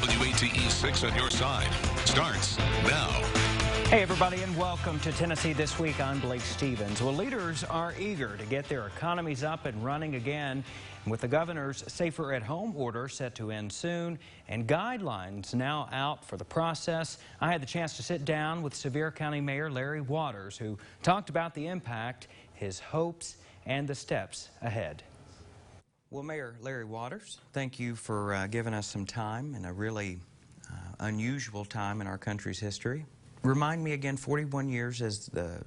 WATE 6 on your side starts now. Hey everybody, and welcome to Tennessee This Week. I'm Blake Stevens. Well, leaders are eager to get their economies up and running again. With the governor's Safer at Home order set to end soon and guidelines now out for the process, I had the chance to sit down with Sevier County Mayor Larry Waters, who talked about the impact, his hopes, and the steps ahead. Well, Mayor Larry Waters, thank you for giving us some time in a really unusual time in our country's history. Remind me again, 41 years as the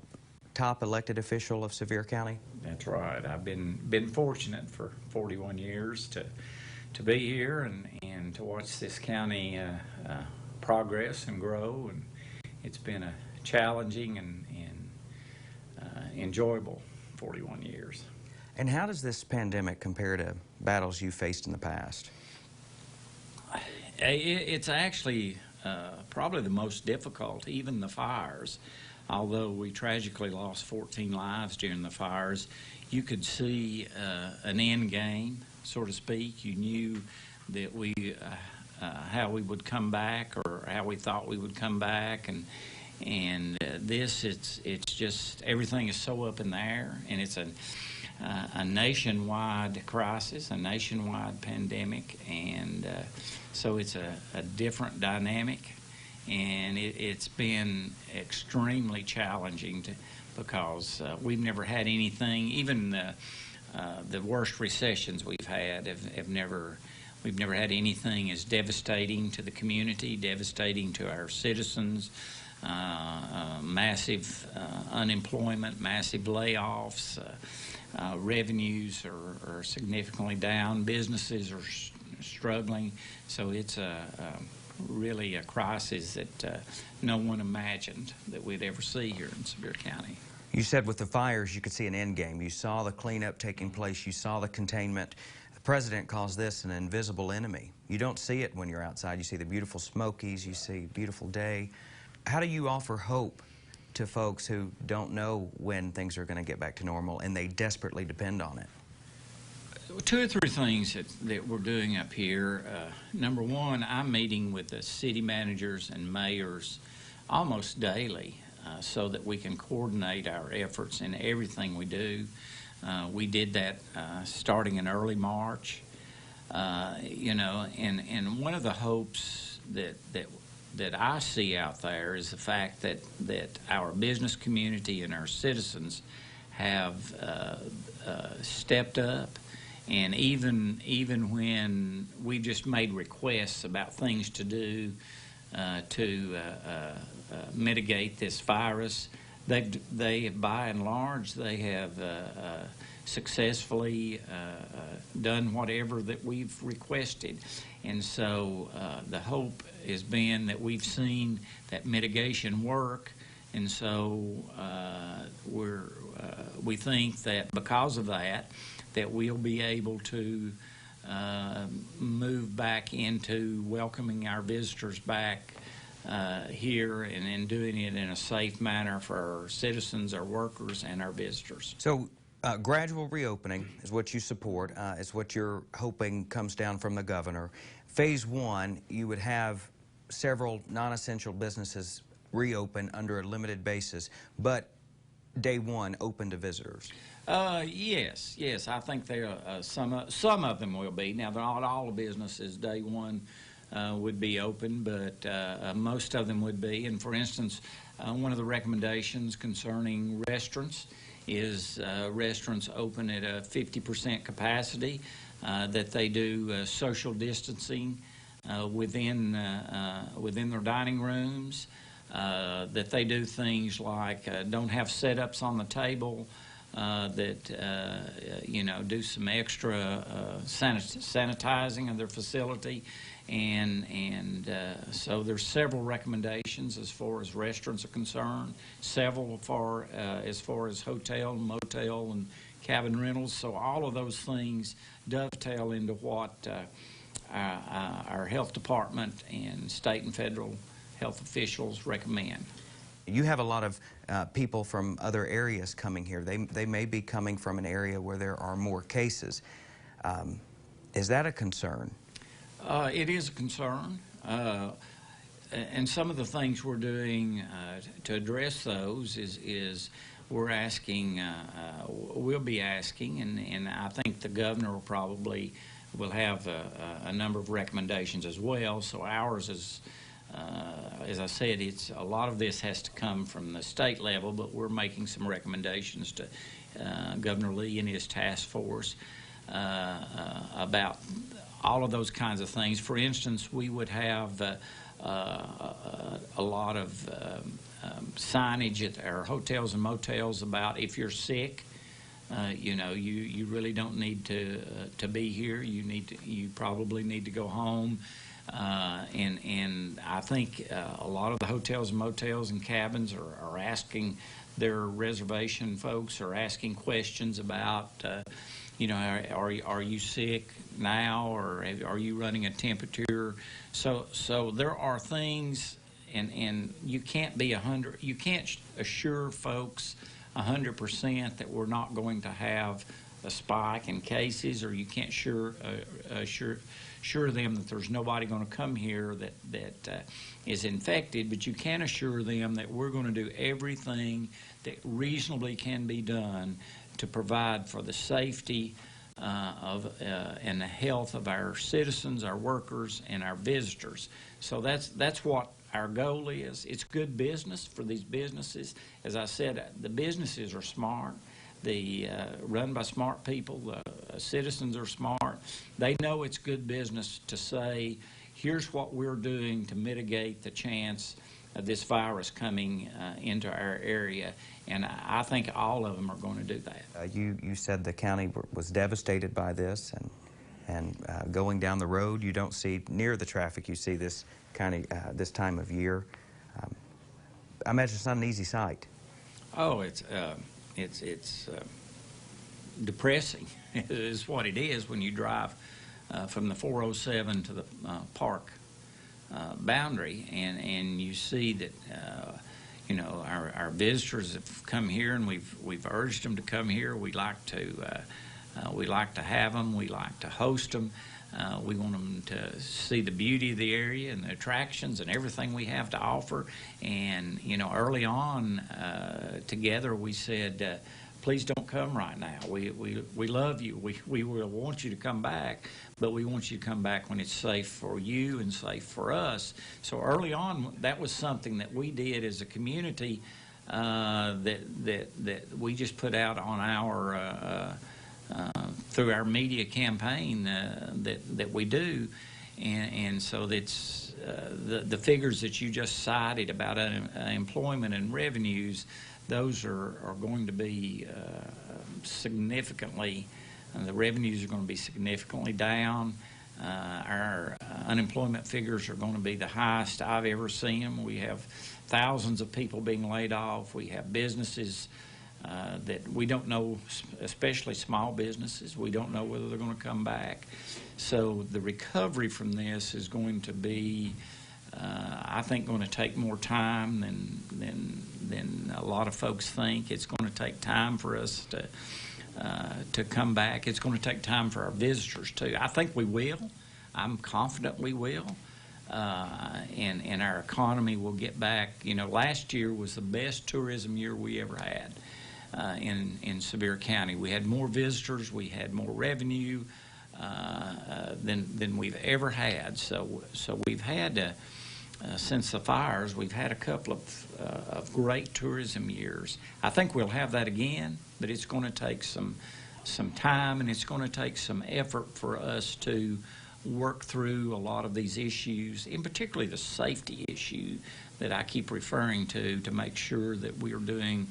top elected official of Sevier County? That's right. I've been fortunate for 41 years to be here and to watch this county progress and grow. And it's been a challenging and enjoyable 41 years. And how does this pandemic compare to battles you faced in the past? It's actually probably the most difficult, even the fires. Although we tragically lost 14 lives during the fires, you could see an end game, so to speak. You knew that how we would come back, or how we thought we would come back, and it's just everything is so up in the air, and it's a nationwide crisis, a nationwide pandemic, and so it's a different dynamic. And it's been extremely challenging because we've never had anything, even the worst recessions we've had we've never had anything as devastating to the community, devastating to our citizens, massive unemployment, massive layoffs, revenues are significantly down, businesses are struggling, so it's really a crisis that no one imagined that we'd ever see here in Sevier County. You said with the fires you could see an end game. You saw the cleanup taking place. You saw the containment. The president calls this an invisible enemy. You don't see it when you're outside. You see the beautiful Smokies. You see a beautiful day. How do you offer hope to folks who don't know when things are going to get back to normal and they desperately depend on it? Two or three things that we're doing up here. Number one, I'm meeting with the city managers and mayors almost daily so that we can coordinate our efforts in everything we do. We did that starting in early March, and one of the hopes that I see out there is the fact that our business community and our citizens have stepped up. And even when we just made requests about things to do to mitigate this virus, they by and large they have successfully done whatever that we've requested. And so the hope has been that we've seen that mitigation work, and so we think that because of that we'll be able to move back into welcoming our visitors back here and doing it in a safe manner for our citizens, our workers, and our visitors. So gradual reopening is what you support, is what you're hoping comes down from the governor. Phase one, you would have several non-essential businesses reopen under a limited basis, but day one open to visitors. Yes. I think some of them will be. Now, not all the businesses day one would be open, but most of them would be. And for instance, one of the recommendations concerning restaurants is restaurants open at a 50% capacity, that they do social distancing within their dining rooms. That they do things like don't have setups on the table, do some extra sanitizing of their facility, and so there's several recommendations as far as restaurants are concerned, several as far as hotel, motel, and cabin rentals. So all of those things dovetail into what our health department and state and federal health officials recommend. You have a lot of people from other areas coming here. They may be coming from an area where there are more cases. Is that a concern? It is a concern. And some of the things we're doing to address those is we're asking, we'll be asking, and I think the governor will have a number of recommendations as well. So ours is, as I said, a lot of this has to come from the state level, but we're making some recommendations to Governor Lee and his task force about all of those kinds of things. For instance, we would have a lot of signage at our hotels and motels about if you're sick, you really don't need to be here. You probably need to go home. And I think a lot of the hotels and motels and cabins are asking their reservation folks are asking questions about, are you sick now, or are you running a temperature? So there are things, and you can't be you can't assure folks 100% that we're not going to have a spike in cases, or you can't assure them that there's nobody going to come here that is infected, but you can assure them that we're going to do everything that reasonably can be done to provide for the safety and the health of our citizens, our workers, and our visitors. So that's what our goal is. It's good business for these businesses. As I said, the businesses are smart. Run by smart people. The citizens are smart. They know it's good business to say, here's what we're doing to mitigate the chance of this virus coming into our area. And I think all of them are going to do that. You said the county was devastated by this, and going down the road, you don't see near the traffic you see this this time of year. I imagine it's not an easy sight. Oh, it's depressing is what it is when you drive from the 407 to the park boundary, and you see that our visitors have come here, and we've urged them to come here. We like to have them. We like to host them. We want them to see the beauty of the area and the attractions and everything we have to offer. And early on, together we said, please don't come right now. We love you. We will want you to come back, but we want you to come back when it's safe for you and safe for us. So early on, that was something that we did as a community that we just put out on our through our media campaign that we do, and so that's the figures that you just cited about employment and revenues. Those are going to be significantly, the revenues are going to be significantly down. Our unemployment figures are going to be the highest I've ever seen them. We have thousands of people being laid off. We have businesses that we don't know, especially small businesses, we don't know whether they're going to come back. So the recovery from this is going to be, I think, going to take more time than a lot of folks think. It's going to take time for us to come back. It's going to take time for our visitors too. I think we will. I'm confident we will. And our economy will get back. Last year was the best tourism year we ever had in Sevier County. We had more visitors, we had more revenue than we've ever had. So we've had, since the fires, we've had a couple of great tourism years. I think we'll have that again, but it's going to take some time, and it's going to take some effort for us to work through a lot of these issues, and particularly the safety issue that I keep referring to make sure that we are doing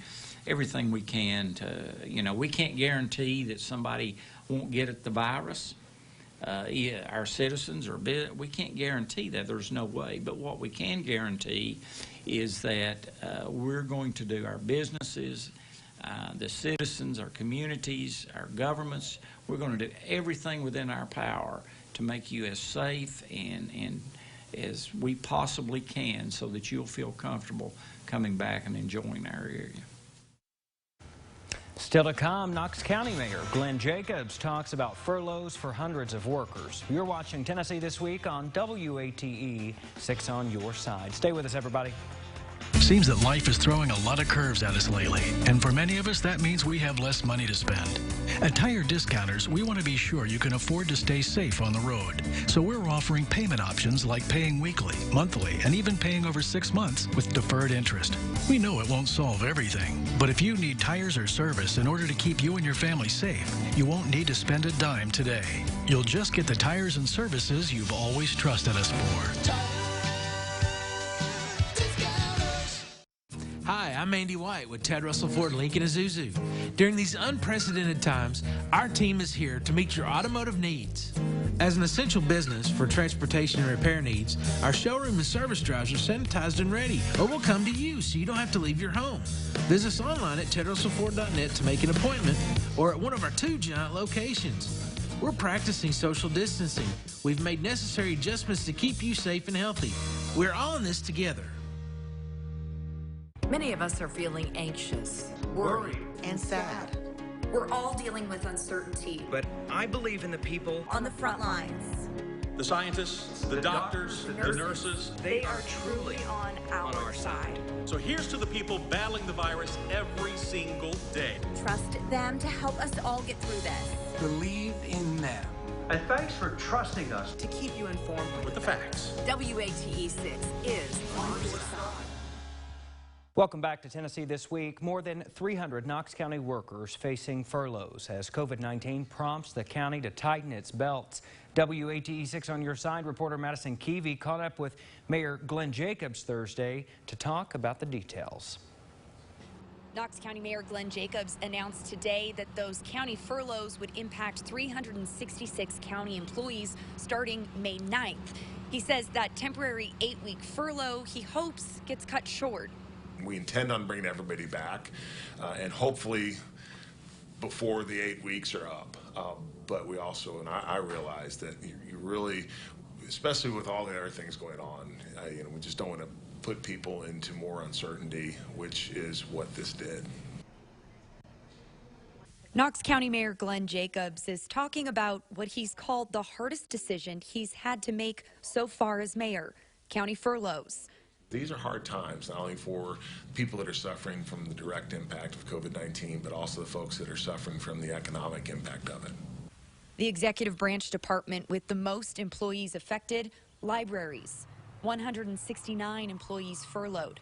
everything we can to, we can't guarantee that somebody won't get at the virus. Our citizens, we can't guarantee that. There's no way. But what we can guarantee is that we're going to do our businesses, the citizens, our communities, our governments, we're going to do everything within our power to make you as safe and as we possibly can so that you'll feel comfortable coming back and enjoying our area. Still to come, Knox County Mayor Glenn Jacobs talks about furloughs for hundreds of workers. You're watching Tennessee This Week on WATE 6 on your side. Stay with us, everybody. Seems that life is throwing a lot of curves at us lately, and for many of us that means we have less money to spend. At Tire Discounters, we want to be sure you can afford to stay safe on the road. So we're offering payment options like paying weekly, monthly, and even paying over 6 months with deferred interest. We know it won't solve everything, but if you need tires or service in order to keep you and your family safe, you won't need to spend a dime today. You'll just get the tires and services you've always trusted us for. Hi, I'm Andy White with Ted Russell Ford Lincoln Isuzu. During these unprecedented times, our team is here to meet your automotive needs. As an essential business for transportation and repair needs, our showroom and service drives are sanitized and ready, or we'll come to you so you don't have to leave your home. Visit us online at tedrussellford.net to make an appointment, or at one of our 2 giant locations. We're practicing social distancing. We've made necessary adjustments to keep you safe and healthy. We're all in this together. Many of us are feeling anxious, worried, and sad. We're all dealing with uncertainty. But I believe in the people On the front lines. The scientists, the doctors, the nurses. They are truly on our side. So here's to the people battling the virus every single day. Trust them to help us all get through this. Believe in them. And thanks for trusting us To keep you informed With the facts. WATE 6 is on your side. Welcome back to Tennessee This Week. More than 300 Knox County workers facing furloughs as COVID-19 prompts the county to tighten its belts. WATE 6 on your side reporter Madison Keevy caught up with Mayor Glenn Jacobs Thursday to talk about the details. Knox County Mayor Glenn Jacobs announced today that those county furloughs would impact 366 county employees starting May 9th. He says that temporary 8-week furlough he hopes gets cut short. We intend on bringing everybody back, and hopefully before the 8 weeks are up. But we also, and I realize that you really, especially with all the other things going on, we just don't want to put people into more uncertainty, which is what this did. Knox County Mayor Glenn Jacobs is talking about what he's called the hardest decision he's had to make so far as mayor, county furloughs. These are hard times, not only for people that are suffering from the direct impact of COVID-19, but also the folks that are suffering from the economic impact of it. The executive branch department with the most employees affected, libraries, 169 employees furloughed.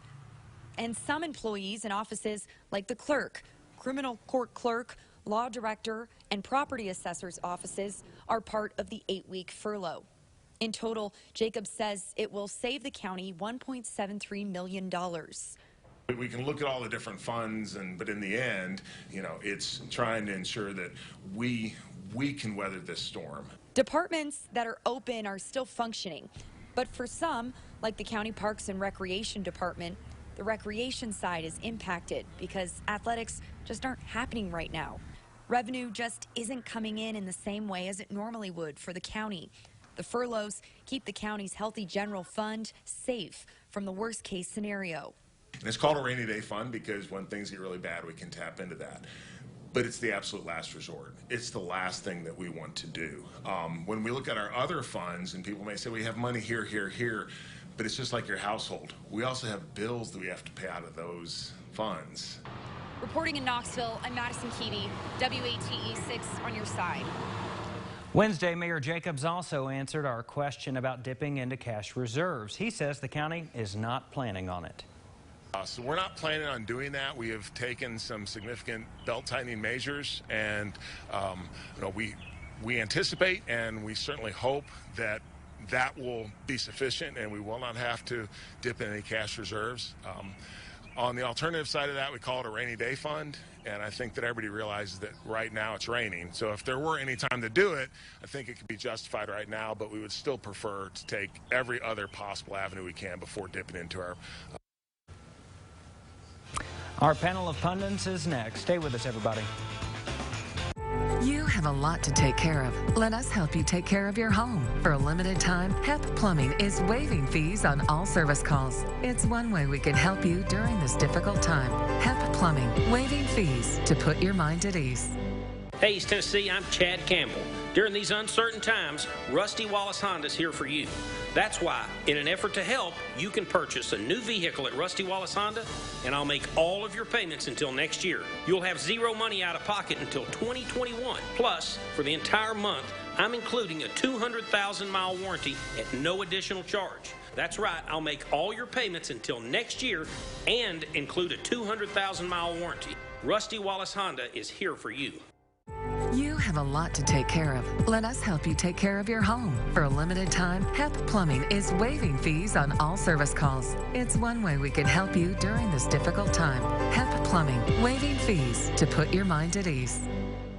And some employees in offices like the clerk, criminal court clerk, law director, and property assessor's offices are part of the 8-week furlough. In total, Jacobs says it will save the county $1.73 million. We can look at all the different funds, but in the end, it's trying to ensure that we can weather this storm. Departments that are open are still functioning, but for some, like the County Parks and Recreation Department, the recreation side is impacted because athletics just aren't happening right now. Revenue just isn't coming in the same way as it normally would for the county. The furloughs keep the county's healthy general fund safe from the worst case scenario. And it's called a rainy day fund because when things get really bad, we can tap into that. But it's the absolute last resort. It's the last thing that we want to do. When we look at our other funds, and people may say we have money here, but it's just like your household. We also have bills that we have to pay out of those funds. Reporting in Knoxville, I'm Madison Keevy, WATE 6 on your side. Wednesday, Mayor Jacobs also answered our question about dipping into cash reserves. He says the county is not planning on it. So we're not planning on doing that. We have taken some significant belt-tightening measures, and we anticipate and we certainly hope that that will be sufficient and we will not have to dip in any cash reserves. On the alternative side of that, we call it a rainy day fund, and I think that everybody realizes that right now it's raining. So if there were any time to do it, I think it could be justified right now, but we would still prefer to take every other possible avenue we can before dipping into our... Our panel of pundits is next. Stay with us, everybody. You have a lot to take care of. Let us help you take care of your home. For a limited time, HEP Plumbing is waiving fees on all service calls. It's one way we can help you during this difficult time. HEP Plumbing, waiving fees to put your mind at ease. Hey, East Tennessee, I'm Chad Campbell. During these uncertain times, Rusty Wallace Honda is here for you. That's why, in an effort to help, you can purchase a new vehicle at Rusty Wallace Honda, and I'll make all of your payments until next year. You'll have zero money out of pocket until 2021. Plus, for the entire month, I'm including a 200,000-mile warranty at no additional charge. That's right, I'll make all your payments until next year and include a 200,000-mile warranty. Rusty Wallace Honda is here for you. You have a lot to take care of. Let us help you take care of your home. For a limited time, HEP Plumbing is waiving fees on all service calls. It's one way we can help you during this difficult time. HEP Plumbing, waiving fees to put your mind at ease.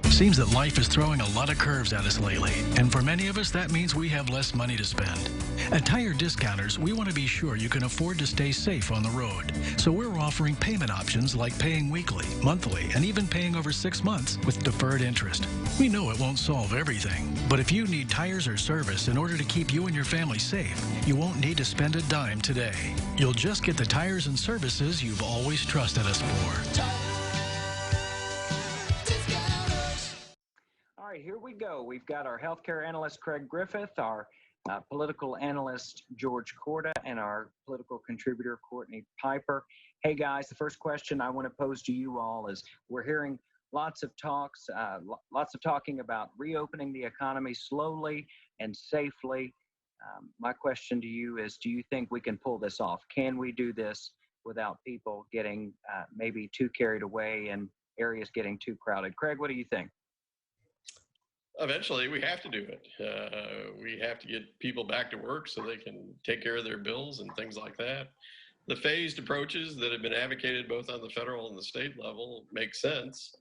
Seems that life is throwing a lot of curves at us lately, and for many of us, that means we have less money to spend. At Tire Discounters, we want to be sure you can afford to stay safe on the road. So we're offering payment options like paying weekly, monthly, and even paying over 6 months with deferred interest. We know it won't solve everything, but if you need tires or service in order to keep you and your family safe, you won't need to spend a dime today. You'll just get the tires and services you've always trusted us for. All right, here we go. We've got our healthcare analyst, Craig Griffith, our political analyst, George Corda, and our political contributor, Courtney Piper. Hey, guys, the first question I want to pose to you all is we're hearing lots of talking about reopening the economy slowly and safely. My question to you is, do you think we can pull this off? Can we do this without people getting maybe too carried away and areas getting too crowded? Craig, what do you think? Eventually, we have to do it. We have to get people back to work so they can take care of their bills and things like that. The phased approaches that have been advocated both on the federal and the state level make sense,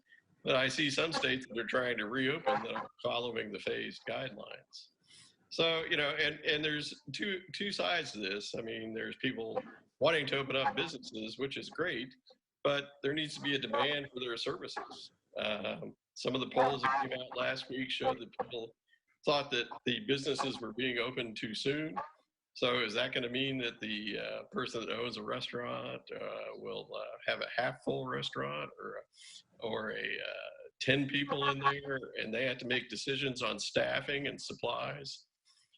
but I see some states that are trying to reopen that are following the phased guidelines. So, you know, and there's two sides to this. I mean, there's people wanting to open up businesses, which is great, but there needs to be a demand for their services. Some of the polls that came out last week showed that people thought that the businesses were being opened too soon. So is that going to mean that the person that owns a restaurant will have a half-full restaurant or 10 people in there, and they have to make decisions on staffing and supplies?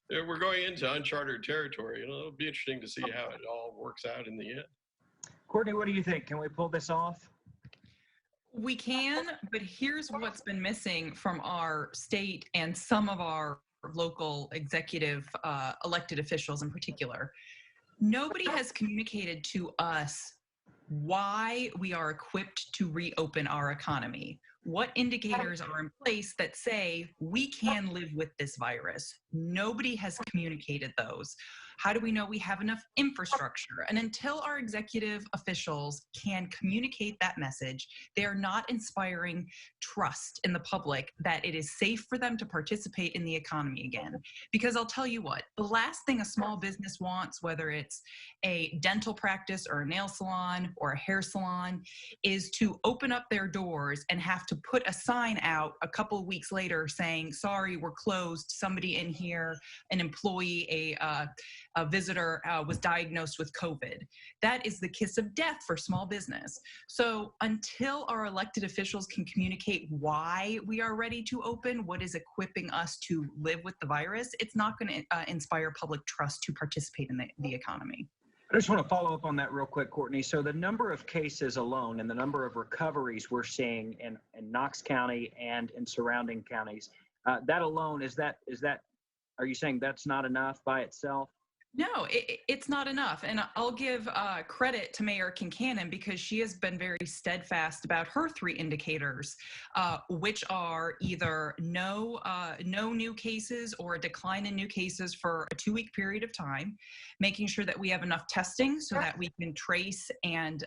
We're going into uncharted territory, and it'll be interesting to see how it all works out in the end. Courtney, what do you think? Can we pull this off? We can, but here's what's been missing from our state and some of our local executive elected officials in particular. Nobody has communicated to us why we are equipped to reopen our economy. What indicators are in place that say we can live with this virus? Nobody has communicated those. How do we know we have enough infrastructure? And until our executive officials can communicate that message, they are not inspiring trust in the public that it is safe for them to participate in the economy again. Because I'll tell you what, the last thing a small business wants, whether it's a dental practice or a nail salon or a hair salon, is to open up their doors and have to put a sign out a couple of weeks later saying, sorry, we're closed. Somebody in here, an employee, a visitor was diagnosed with COVID. That is the kiss of death for small business. So until our elected officials can communicate why we are ready to open, what is equipping us to live with the virus, it's not going to inspire public trust to participate in the economy. I just want to follow up on that real quick, Courtney. So the number of cases alone and the number of recoveries we're seeing in Knox County and in surrounding counties, that alone, are you saying that's not enough by itself? No, it's not enough. And I'll give credit to Mayor Kincannon because she has been very steadfast about her three indicators, which are either no new cases or a decline in new cases for a 2-week period of time, making sure that we have enough testing so that we can trace and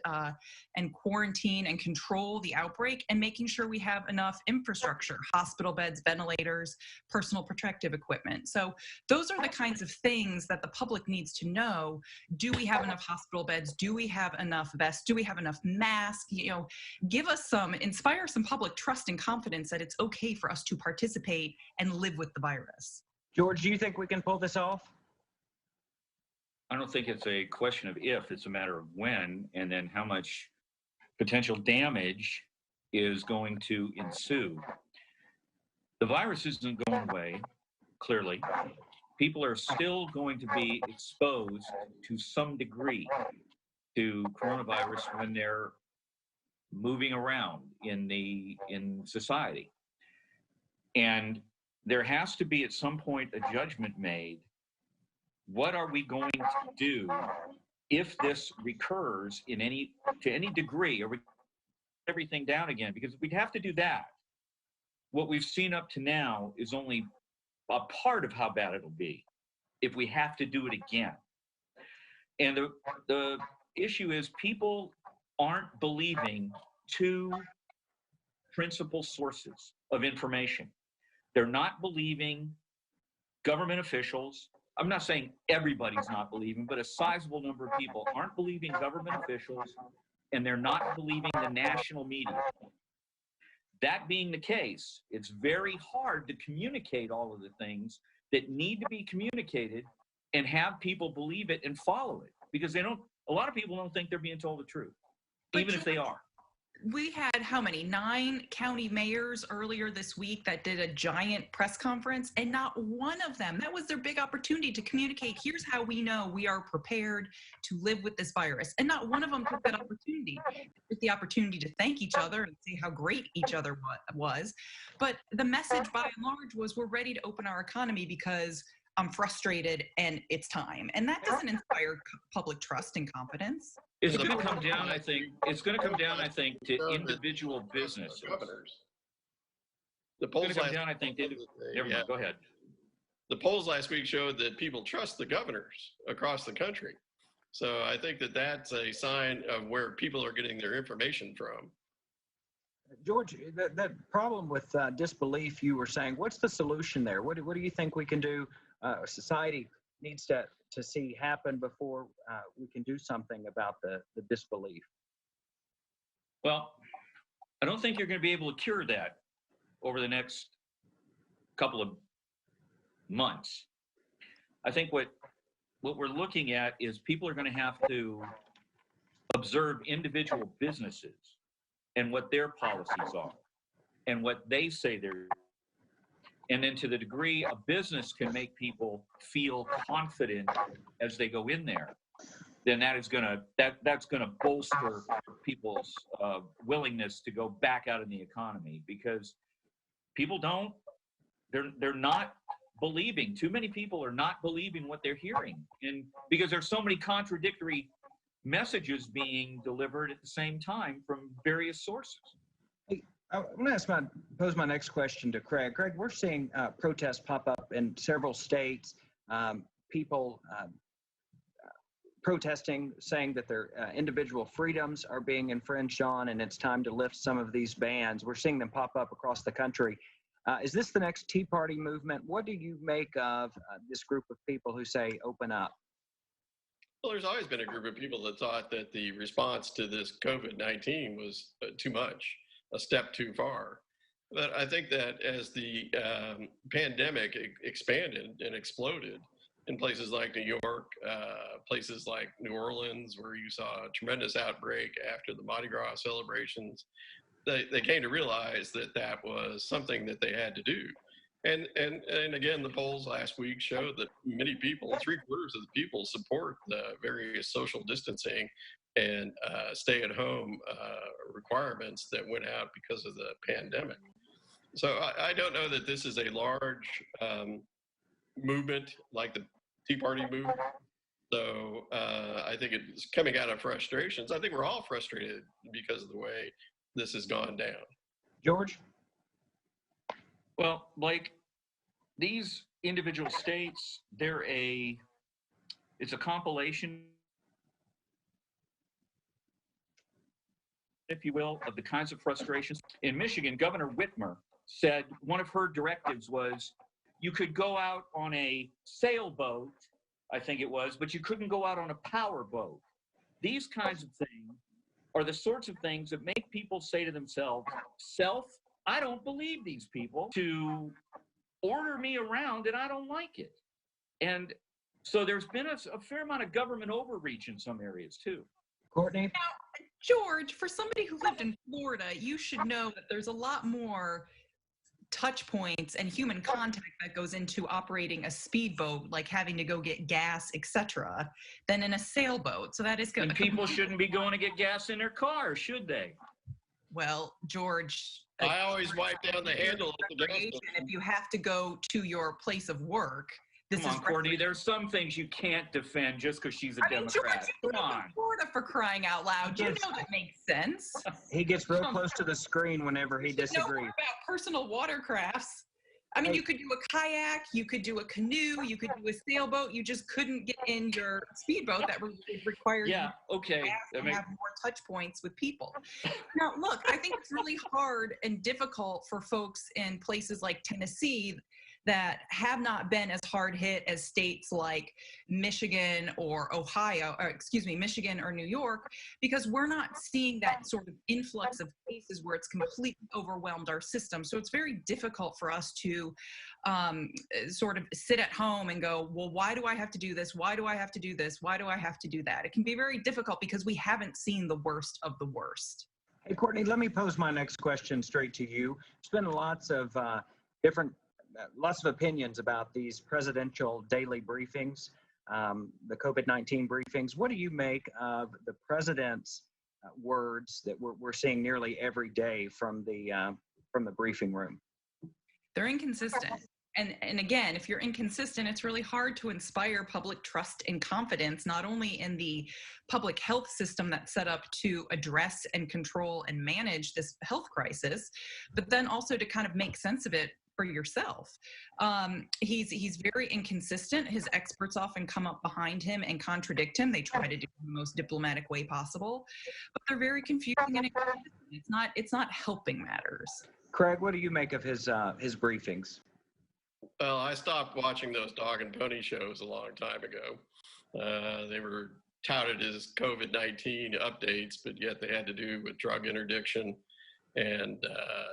quarantine and control the outbreak, and making sure we have enough infrastructure, hospital beds, ventilators, personal protective equipment. So those are the kinds of things that the public public needs to know, do we have enough hospital beds? Do we have enough vests? Do we have enough masks? Give us inspire some public trust and confidence that it's okay for us to participate and live with the virus. George, do you think we can pull this off? I don't think it's a question of if, it's a matter of when, and then how much potential damage is going to ensue. The virus isn't going away, clearly. People are still going to be exposed to some degree to coronavirus when they're moving around in society. And there has to be at some point a judgment made. What are we going to do if this recurs to any degree, or we everything down again? Because if we'd have to do that, what we've seen up to now is only a part of how bad it'll be if we have to do it again. And the issue is people aren't believing two principal sources of information. They're not believing government officials. I'm not saying everybody's not believing, but a sizable number of people aren't believing government officials, and they're not believing the national media. That being the case, it's very hard to communicate all of the things that need to be communicated and have people believe it and follow it, because a lot of people don't think they're being told the truth, even if they are. We had how many? 9 county mayors earlier this week that did a giant press conference, and not one of them, that was their big opportunity to communicate, here's how we know we are prepared to live with this virus. And not one of them took that opportunity. They took the opportunity to thank each other and see how great each other was. But the message by and large was, we're ready to open our economy because I'm frustrated and it's time. And that doesn't inspire public trust and confidence. It's going to come down, I think. It's going to come down, I think, to individual businesses. The polls it's going to come down, I think. Go ahead. The polls last week showed that people trust the governors across the country. So I think that that's a sign of where people are getting their information from. George, that problem with disbelief you were saying, what's the solution there? What do you think we can do? Society needs to see happen before we can do something about the disbelief? Well, I don't think you're going to be able to cure that over the next couple of months. I think what we're looking at is people are going to have to observe individual businesses and what their policies are and what they say they're. And then to the degree a business can make people feel confident as they go in there, then that's going to bolster people's willingness to go back out in the economy, because people they're not believing. Too many people are not believing what they're hearing, and because there's so many contradictory messages being delivered at the same time from various sources. I'm going to pose my next question to Craig. Craig, we're seeing protests pop up in several states, people protesting, saying that their individual freedoms are being infringed on, and it's time to lift some of these bans. We're seeing them pop up across the country. Is this the next Tea Party movement? What do you make of this group of people who say, open up? Well, there's always been a group of people that thought that the response to this COVID-19 was too much, a step too far. But I think that as the pandemic expanded and exploded in places like New York, places like New Orleans, where you saw a tremendous outbreak after the Mardi Gras celebrations, they came to realize that that was something that they had to do. And again, the polls last week showed that many people, 3/4 of the people, support the various social distancing and stay-at-home requirements that went out because of the pandemic. So I don't know that this is a large movement like the Tea Party movement. So I think it's coming out of frustrations. I think we're all frustrated because of the way this has gone down. George? Well, like these individual states, it's a compilation, if you will, of the kinds of frustrations. In Michigan, Governor Whitmer said one of her directives was you could go out on a sailboat I think it was, but you couldn't go out on a power boat. These kinds of things are the sorts of things that make people say to themselves, I don't believe these people to order me around and I don't like it. And so there's been a fair amount of government overreach in some areas too. Courtney? Now, George, for somebody who lived in Florida, you should know that there's a lot more touch points and human contact that goes into operating a speedboat, like having to go get gas, etc., than in a sailboat. So that is good. And people shouldn't be going to get gas in their car, should they? Well, George, I always wipe down the handle at the gas station. if you have to go to your place of work, Come on, Courtney, there's some things you can't defend just because she's a Democrat. George, you Come live on. in Florida, for crying out loud. You know that makes sense. He gets real close to the screen whenever he Know more disagrees. about personal watercrafts. I mean, you could do a kayak, you could do a canoe, you could do a sailboat. You just couldn't get in your speedboat that requires you okay. to have more touch points with people. Now, look, I think it's really hard and difficult for folks in places like Tennessee that have not been as hard hit as states like Michigan or Ohio, or excuse me, Michigan or New York, because we're not seeing that sort of influx of cases where it's completely overwhelmed our system. So it's very difficult for us to sort of sit at home and go, well, why do I have to do this? Why do I have to do this? Why do I have to do that? It can be very difficult because we haven't seen the worst of the worst. Hey, Courtney, let me pose my next question straight to you. There's been lots of lots of opinions about these presidential daily briefings, the COVID-19 briefings. What do you make of the president's words that we're seeing nearly every day from the briefing room? They're inconsistent. And again, if you're inconsistent, it's really hard to inspire public trust and confidence, not only in the public health system that's set up to address and control and manage this health crisis, but then also to kind of make sense of it for yourself. He's very inconsistent. His experts often come up behind him and contradict him. They try to do it in the most diplomatic way possible, but they're very confusing and inconsistent. It's not helping matters. Craig, what do you make of his briefings? Well, I stopped watching those dog and pony shows a long time ago. They were touted as COVID-19 updates, but yet they had to do with drug interdiction and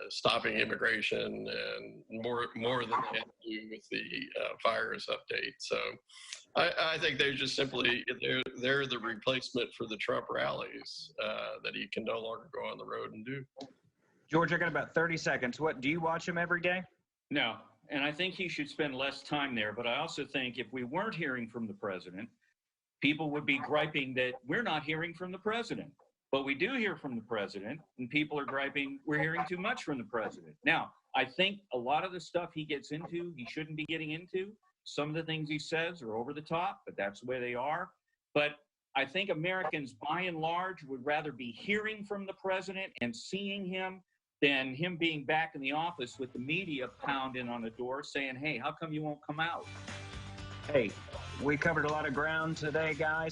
stopping immigration and more than they had to do with the virus update. So I think they're just simply, they're the replacement for the Trump rallies that he can no longer go on the road and do. George, I got about 30 seconds. Do you watch him every day? No, and I think he should spend less time there. But I also think if we weren't hearing from the president, people would be griping that we're not hearing from the president. But we do hear from the president, and people are griping we're hearing too much from the president. Now, I think a lot of the stuff he gets into, he shouldn't be getting into. Some of the things he says are over the top, but that's the way they are. But I think Americans, by and large, would rather be hearing from the president and seeing him than him being back in the office with the media pounding on the door saying, hey, how come you won't come out? Hey, we covered a lot of ground today, guys.